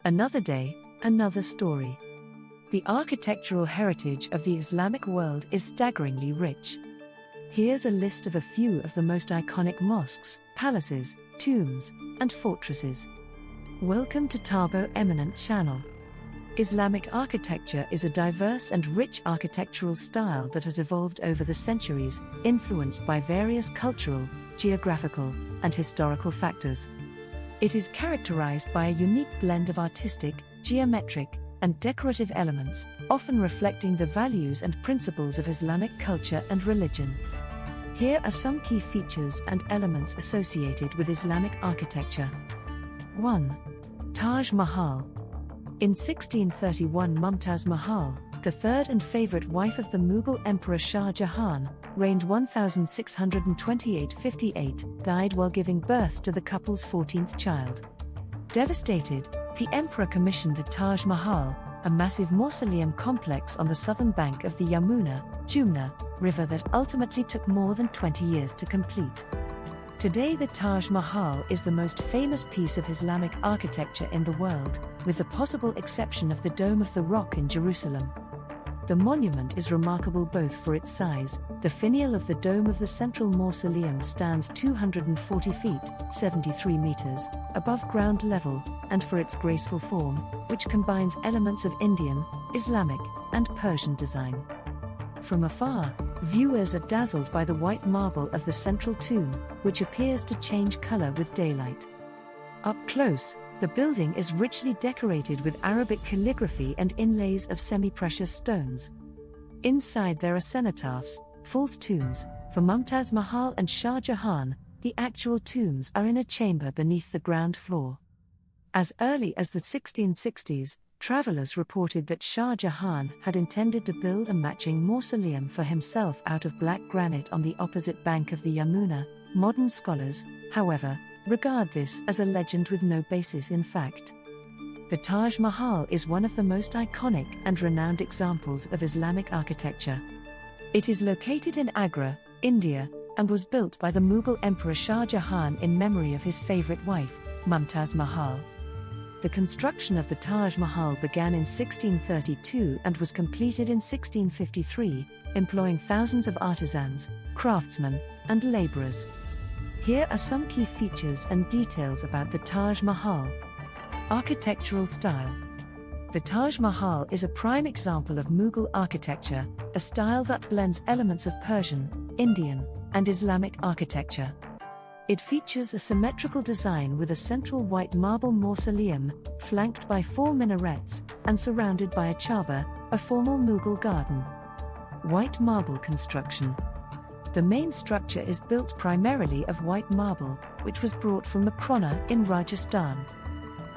Another day, another story. The architectural heritage of the Islamic world is staggeringly rich. Here's a list of a few of the most iconic mosques, palaces, tombs, and fortresses. Welcome to Tabo Eminent Channel. Islamic architecture is a diverse and rich architectural style that has evolved over the centuries, influenced by various cultural, geographical, and historical factors. It is characterized by a unique blend of artistic, geometric, and decorative elements, often reflecting the values and principles of Islamic culture and religion. Here are some key features and elements associated with Islamic architecture. 1. Taj Mahal. In 1631, Mumtaz Mahal, the third and favorite wife of the Mughal Emperor Shah Jahan, reigned 1628–58, died while giving birth to the couple's 14th child. Devastated, the emperor commissioned the Taj Mahal, a massive mausoleum complex on the southern bank of the Jumna river that ultimately took more than 20 years to complete. Today, the Taj Mahal is the most famous piece of Islamic architecture in the world, with the possible exception of the Dome of the Rock in Jerusalem. The monument is remarkable both for its size. The finial of the dome of the central mausoleum stands 240 feet, 73 meters, above ground level, and for its graceful form, which combines elements of Indian, Islamic, and Persian design. From afar, viewers are dazzled by the white marble of the central tomb, which appears to change color with daylight. Up close, the building is richly decorated with Arabic calligraphy and inlays of semi-precious stones. Inside there are cenotaphs, false tombs, for Mumtaz Mahal and Shah Jahan. The actual tombs are in a chamber beneath the ground floor. As early as the 1660s, travelers reported that Shah Jahan had intended to build a matching mausoleum for himself out of black granite on the opposite bank of the Yamuna. Modern scholars, however, regard this as a legend with no basis in fact. The Taj Mahal is one of the most iconic and renowned examples of Islamic architecture. It is located in Agra, India, and was built by the Mughal Emperor Shah Jahan in memory of his favorite wife, Mumtaz Mahal. The construction of the Taj Mahal began in 1632 and was completed in 1653, employing thousands of artisans, craftsmen, and laborers. Here are some key features and details about the Taj Mahal. Architectural style. The Taj Mahal is a prime example of Mughal architecture, a style that blends elements of Persian, Indian, and Islamic architecture. It features a symmetrical design with a central white marble mausoleum, flanked by 4 minarets, and surrounded by a chaba, a formal Mughal garden. White marble construction. The main structure is built primarily of white marble, which was brought from Makrona in Rajasthan.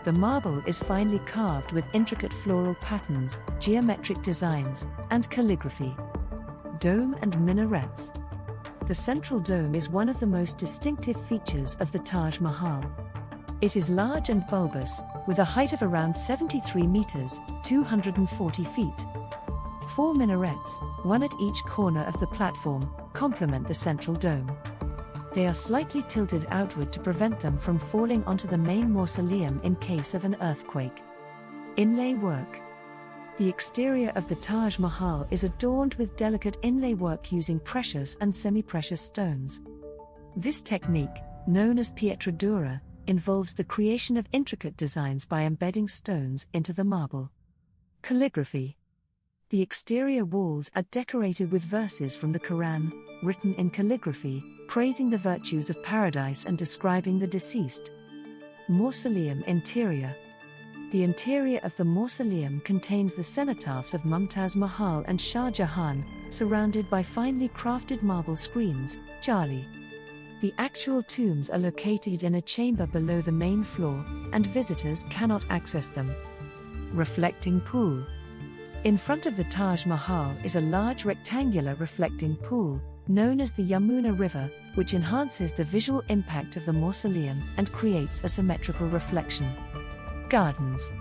The marble is finely carved with intricate floral patterns, geometric designs, and calligraphy. Dome and minarets. The central dome is one of the most distinctive features of the Taj Mahal. It is large and bulbous, with a height of around 73 meters, 240 feet. 4 minarets, one at each corner of the platform, complement the central dome. They are slightly tilted outward to prevent them from falling onto the main mausoleum in case of an earthquake. Inlay work. The exterior of the Taj Mahal is adorned with delicate inlay work using precious and semi-precious stones. This technique, known as pietra dura, involves the creation of intricate designs by embedding stones into the marble. Calligraphy. The exterior walls are decorated with verses from the Quran, written in calligraphy, praising the virtues of paradise and describing the deceased. Mausoleum interior. The interior of the mausoleum contains the cenotaphs of Mumtaz Mahal and Shah Jahan, surrounded by finely crafted marble screens, jali. The actual tombs are located in a chamber below the main floor, and visitors cannot access them. Reflecting pool. In front of the Taj Mahal is a large rectangular reflecting pool, known as the Yamuna River, which enhances the visual impact of the mausoleum and creates a symmetrical reflection. Gardens.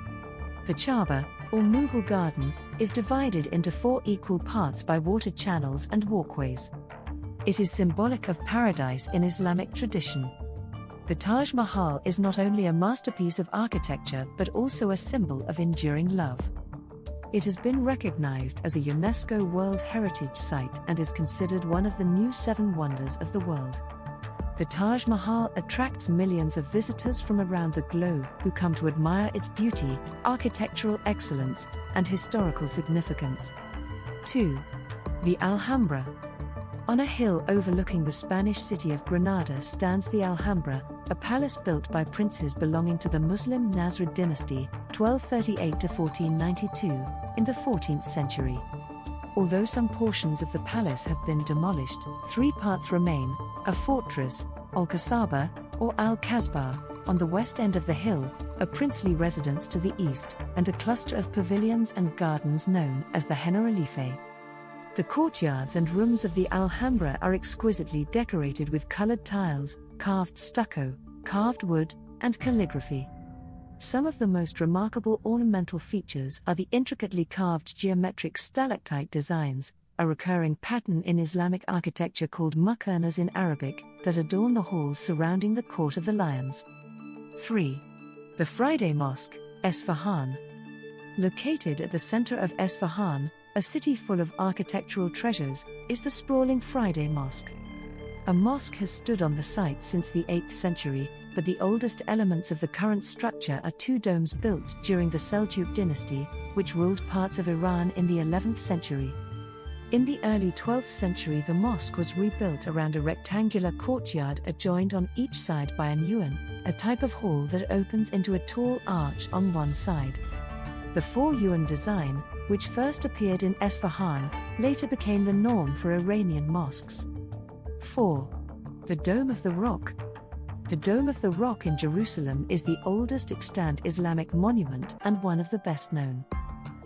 The chaba, or Mughal garden, is divided into 4 equal parts by water channels and walkways. It is symbolic of paradise in Islamic tradition. The Taj Mahal is not only a masterpiece of architecture but also a symbol of enduring love. It has been recognized as a UNESCO World Heritage Site and is considered one of the new 7 wonders of the world. The Taj Mahal attracts millions of visitors from around the globe who come to admire its beauty, architectural excellence, and historical significance. 2. The Alhambra. On a hill overlooking the Spanish city of Granada stands the Alhambra, a palace built by princes belonging to the Muslim Nasrid dynasty, 1238 to 1492, in the 14th century. Although some portions of the palace have been demolished, 3 parts remain: a fortress, Al-Kasaba, or Al-Kasbah, on the west end of the hill, a princely residence to the east, and a cluster of pavilions and gardens known as the Generalife. The courtyards and rooms of the Alhambra are exquisitely decorated with colored tiles, carved stucco, carved wood, and calligraphy. Some of the most remarkable ornamental features are the intricately carved geometric stalactite designs, a recurring pattern in Islamic architecture called muqarnas in Arabic, that adorn the halls surrounding the Court of the Lions. 3. The Friday Mosque, Esfahan. Located at the center of Esfahan, a city full of architectural treasures, is the sprawling Friday Mosque. A mosque has stood on the site since the 8th century, but the oldest elements of the current structure are 2 domes built during the Seljuk dynasty, which ruled parts of Iran in the 11th century. In the early 12th century, the mosque was rebuilt around a rectangular courtyard adjoined on each side by an yuan, a type of hall that opens into a tall arch on one side. The 4-yuan design, which first appeared in Esfahan, later became the norm for Iranian mosques. 4. The Dome of the Rock. The Dome of the Rock in Jerusalem is the oldest extant Islamic monument and one of the best known.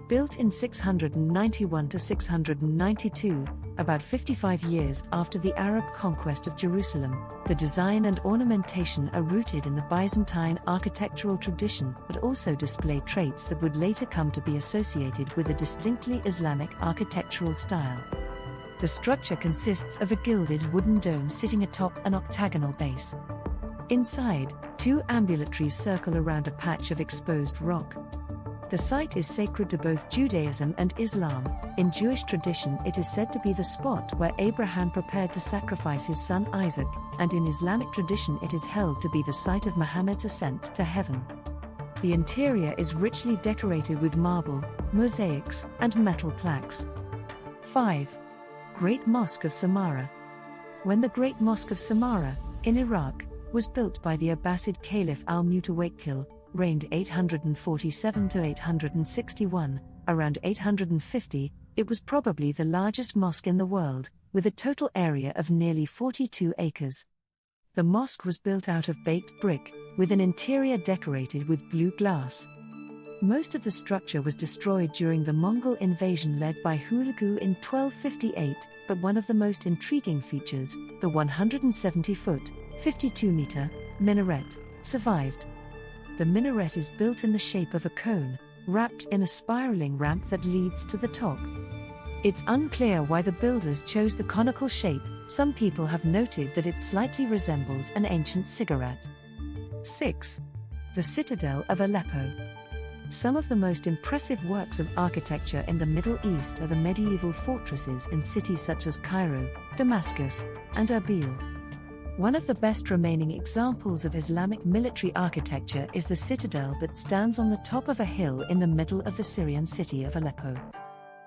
Built in 691 to 692, about 55 years after the Arab conquest of Jerusalem, the design and ornamentation are rooted in the Byzantine architectural tradition but also display traits that would later come to be associated with a distinctly Islamic architectural style. The structure consists of a gilded wooden dome sitting atop an octagonal base. Inside, 2 ambulatories circle around a patch of exposed rock. The site is sacred to both Judaism and Islam. In Jewish tradition, it is said to be the spot where Abraham prepared to sacrifice his son Isaac, and in Islamic tradition it is held to be the site of Muhammad's ascent to heaven. The interior is richly decorated with marble, mosaics, and metal plaques. 5. Great Mosque of Samara. When the Great Mosque of Samara, in Iraq, was built by the Abbasid Caliph al-Mutawakkil, reigned 847 to 861, around 850, it was probably the largest mosque in the world, with a total area of nearly 42 acres. The mosque was built out of baked brick, with an interior decorated with blue glass. Most of the structure was destroyed during the Mongol invasion led by Hulagu in 1258, but one of the most intriguing features, the 170-foot, 52-meter, minaret, survived. The minaret is built in the shape of a cone, wrapped in a spiraling ramp that leads to the top. It's unclear why the builders chose the conical shape. Some people have noted that it slightly resembles an ancient cigarette. 6. The Citadel of Aleppo. Some of the most impressive works of architecture in the Middle East are the medieval fortresses in cities such as Cairo, Damascus, and Erbil. One of the best remaining examples of Islamic military architecture is the citadel that stands on the top of a hill in the middle of the Syrian city of Aleppo.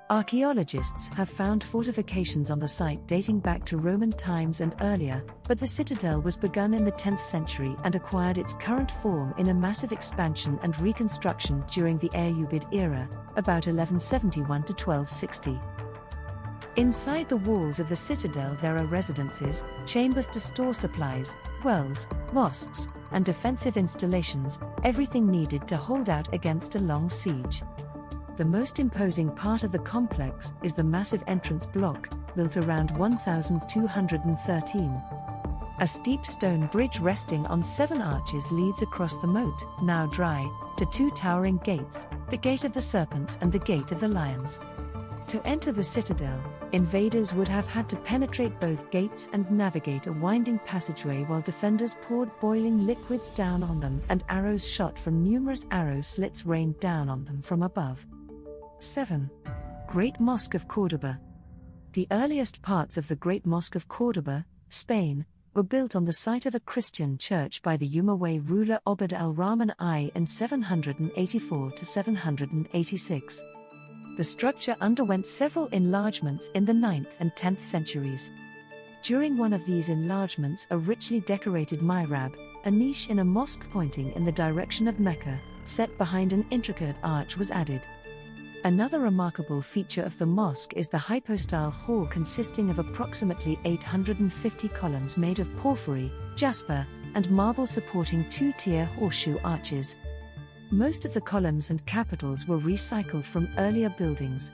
Archaeologists have found fortifications on the site dating back to Roman times and earlier, but the citadel was begun in the 10th century and acquired its current form in a massive expansion and reconstruction during the Ayyubid era, about 1171 to 1260. Inside the walls of the citadel there are residences, chambers to store supplies, wells, mosques, and defensive installations, everything needed to hold out against a long siege. The most imposing part of the complex is the massive entrance block, built around 1213. A steep stone bridge resting on 7 arches leads across the moat, now dry, to 2 towering gates, the Gate of the Serpents and the Gate of the Lions. To enter the citadel, Invaders would have had to penetrate both gates and navigate a winding passageway while defenders poured boiling liquids down on them and arrows shot from numerous arrow slits rained down on them from above. 7. Great Mosque of Cordoba. The earliest parts of the Great Mosque of Cordoba, Spain, were built on the site of a Christian church by the Umayyad ruler Abd al-Rahman I in 784 to 786. The structure underwent several enlargements in the 9th and 10th centuries. During one of these enlargements, a richly decorated mihrab, a niche in a mosque pointing in the direction of Mecca, set behind an intricate arch, was added. Another remarkable feature of the mosque is the hypostyle hall consisting of approximately 850 columns made of porphyry, jasper, and marble supporting two-tier horseshoe arches. Most of the columns and capitals were recycled from earlier buildings.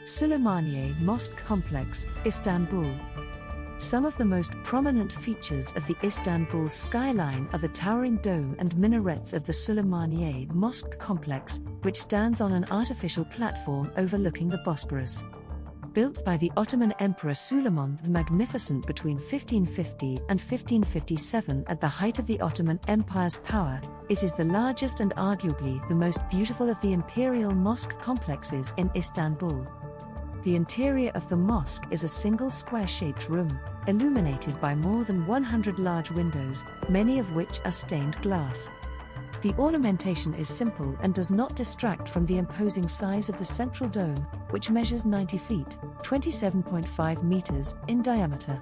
Süleymaniye Mosque Complex, Istanbul. Some of the most prominent features of the Istanbul skyline are the towering dome and minarets of the Süleymaniye Mosque Complex, which stands on an artificial platform overlooking the Bosporus. Built by the Ottoman Emperor Suleiman the Magnificent between 1550 and 1557 at the height of the Ottoman Empire's power, it is the largest and arguably the most beautiful of the imperial mosque complexes in Istanbul. The interior of the mosque is a single square-shaped room, illuminated by more than 100 large windows, many of which are stained glass. The ornamentation is simple and does not distract from the imposing size of the central dome, which measures 90 feet, 27.5 meters, in diameter.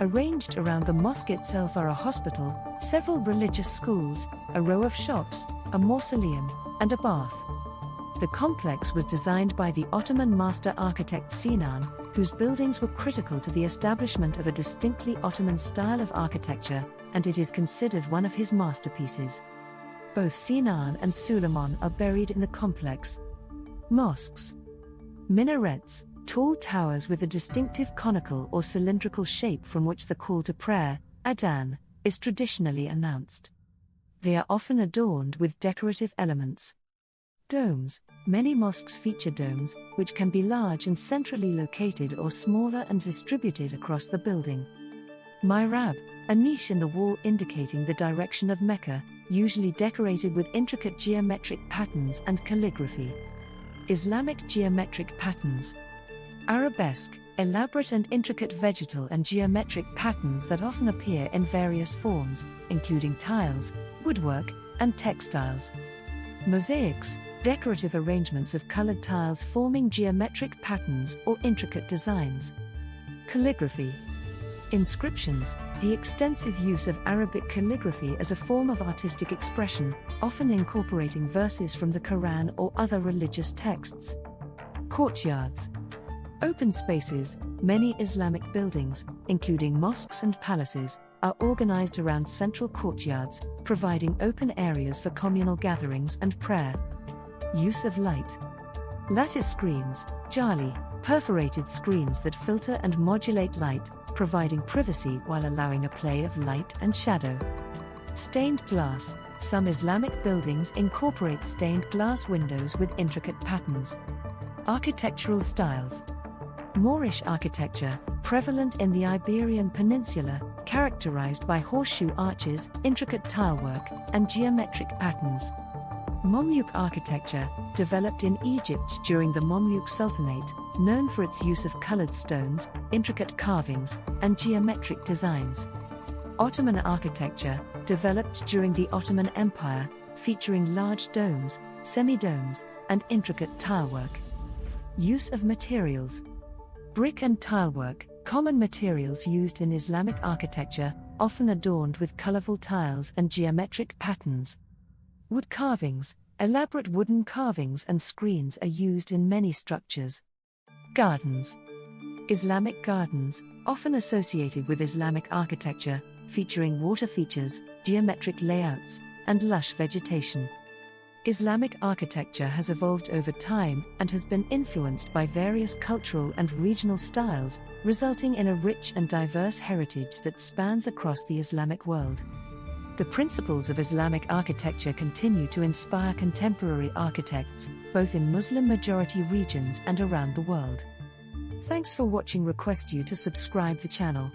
Arranged around the mosque itself are a hospital, several religious schools, a row of shops, a mausoleum, and a bath. The complex was designed by the Ottoman master architect Sinan, whose buildings were critical to the establishment of a distinctly Ottoman style of architecture, and it is considered one of his masterpieces. Both Sinan and Suleiman are buried in the complex. Mosques. Minarets, tall towers with a distinctive conical or cylindrical shape from which the call to prayer, adhan, is traditionally announced. They are often adorned with decorative elements. Domes. Many mosques feature domes, which can be large and centrally located or smaller and distributed across the building. Mihrab, a niche in the wall indicating the direction of Mecca, usually decorated with intricate geometric patterns and calligraphy. Islamic geometric patterns. Arabesque, elaborate and intricate vegetal and geometric patterns that often appear in various forms, including tiles, woodwork, and textiles. Mosaics, decorative arrangements of colored tiles forming geometric patterns or intricate designs. Calligraphy. Inscriptions, the extensive use of Arabic calligraphy as a form of artistic expression, often incorporating verses from the Quran or other religious texts. Courtyards. Open spaces. Many Islamic buildings, including mosques and palaces, are organized around central courtyards, providing open areas for communal gatherings and prayer. Use of light. Lattice screens, jali, perforated screens that filter and modulate light, providing privacy while allowing a play of light and shadow. Stained glass. Some Islamic buildings incorporate stained glass windows with intricate patterns. Architectural styles. Moorish architecture, prevalent in the Iberian Peninsula, characterized by horseshoe arches, intricate tilework, and geometric patterns. Mamluk architecture, developed in Egypt during the Mamluk Sultanate, known for its use of colored stones, intricate carvings, and geometric designs. Ottoman architecture, developed during the Ottoman Empire, featuring large domes, semi-domes, and intricate tilework. Use of materials. Brick and tilework, common materials used in Islamic architecture, often adorned with colorful tiles and geometric patterns. Wood carvings, elaborate wooden carvings and screens are used in many structures. Gardens. Islamic gardens, often associated with Islamic architecture, featuring water features, geometric layouts, and lush vegetation. Islamic architecture has evolved over time and has been influenced by various cultural and regional styles, resulting in a rich and diverse heritage that spans across the Islamic world. The principles of Islamic architecture continue to inspire contemporary architects, both in Muslim-majority regions and around the world. Thanks for watching. Request you to subscribe the channel.